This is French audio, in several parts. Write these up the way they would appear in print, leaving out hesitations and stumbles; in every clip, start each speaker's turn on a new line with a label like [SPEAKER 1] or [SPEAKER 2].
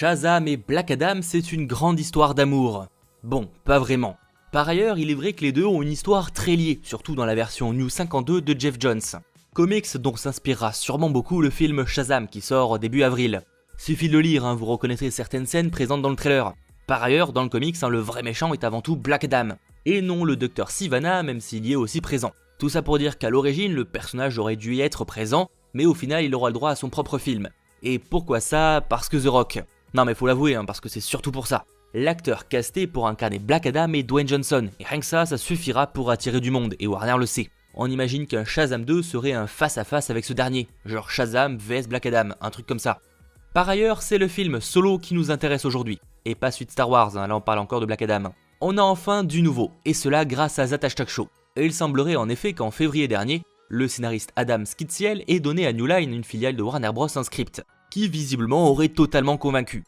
[SPEAKER 1] Shazam et Black Adam, c'est une grande histoire d'amour. Bon, pas vraiment. Par ailleurs, il est vrai que les deux ont une histoire très liée, surtout dans la version New 52 de Geoff Johns. Comics dont s'inspirera sûrement beaucoup le film Shazam qui sort début avril. Suffit de le lire, vous reconnaîtrez certaines scènes présentes dans le trailer. Par ailleurs, dans le comics, le vrai méchant est avant tout Black Adam, et non le Dr Sivana, même s'il y est aussi présent. Tout ça pour dire qu'à l'origine, le personnage aurait dû y être présent, mais au final, il aura le droit à son propre film. Et pourquoi ça? Parce que The Rock. Non mais faut l'avouer, parce que c'est surtout pour ça. L'acteur casté pour incarner Black Adam est Dwayne Johnson, et rien que ça suffira pour attirer du monde, et Warner le sait. On imagine qu'un Shazam 2 serait un face-à-face avec ce dernier, genre Shazam vs Black Adam, un truc comme ça. Par ailleurs, c'est le film Solo qui nous intéresse aujourd'hui, et pas suite Star Wars, là on parle encore de Black Adam. On a enfin du nouveau, et cela grâce à That Hashtag Show. Et il semblerait en effet qu'en février dernier, le scénariste Adam Skitziel ait donné à New Line, une filiale de Warner Bros, un script, qui visiblement aurait totalement convaincu.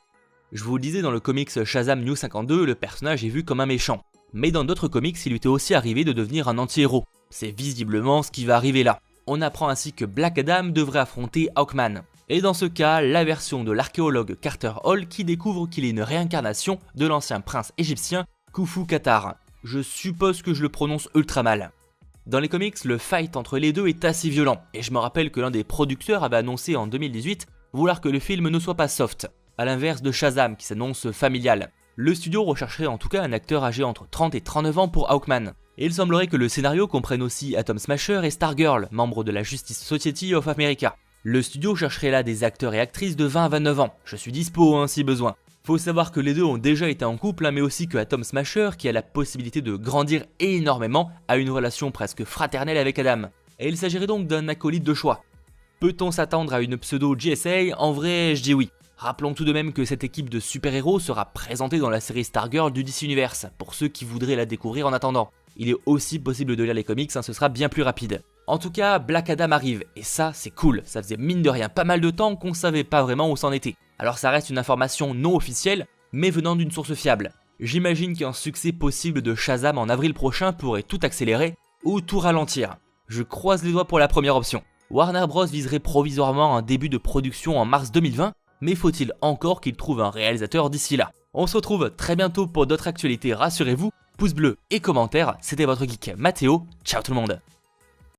[SPEAKER 1] Je vous le disais, dans le comics Shazam New 52, le personnage est vu comme un méchant. Mais dans d'autres comics, il lui était aussi arrivé de devenir un anti-héros. C'est visiblement ce qui va arriver là. On apprend ainsi que Black Adam devrait affronter Hawkman. Et dans ce cas, la version de l'archéologue Carter Hall qui découvre qu'il est une réincarnation de l'ancien prince égyptien Khufu Qatar. Je suppose que je le prononce ultra mal. Dans les comics, le fight entre les deux est assez violent, et je me rappelle que l'un des producteurs avait annoncé en 2018 vouloir que le film ne soit pas soft, à l'inverse de Shazam qui s'annonce familial. Le studio rechercherait en tout cas un acteur âgé entre 30 et 39 ans pour Hawkman. Et il semblerait que le scénario comprenne aussi Atom Smasher et Stargirl, membres de la Justice Society of America. Le studio chercherait là des acteurs et actrices de 20 à 29 ans, je suis dispo si besoin. Faut savoir que les deux ont déjà été en couple, mais aussi que Atom Smasher, qui a la possibilité de grandir énormément, a une relation presque fraternelle avec Adam. Et il s'agirait donc d'un acolyte de choix. Peut-on s'attendre à une pseudo GSA? En vrai, je dis oui. Rappelons tout de même que cette équipe de super-héros sera présentée dans la série Stargirl du DC Universe, pour ceux qui voudraient la découvrir en attendant. Il est aussi possible de lire les comics, ce sera bien plus rapide. En tout cas, Black Adam arrive, et ça c'est cool, ça faisait mine de rien pas mal de temps qu'on savait pas vraiment où c'en était. Alors ça reste une information non officielle, mais venant d'une source fiable. J'imagine qu'un succès possible de Shazam en avril prochain pourrait tout accélérer, ou tout ralentir. Je croise les doigts pour la première option. Warner Bros viserait provisoirement un début de production en mars 2020, mais faut-il encore qu'il trouve un réalisateur d'ici là? On se retrouve très bientôt pour d'autres actualités, rassurez-vous. Pouce bleu et commentaires, c'était votre geek Mathéo, ciao tout le monde.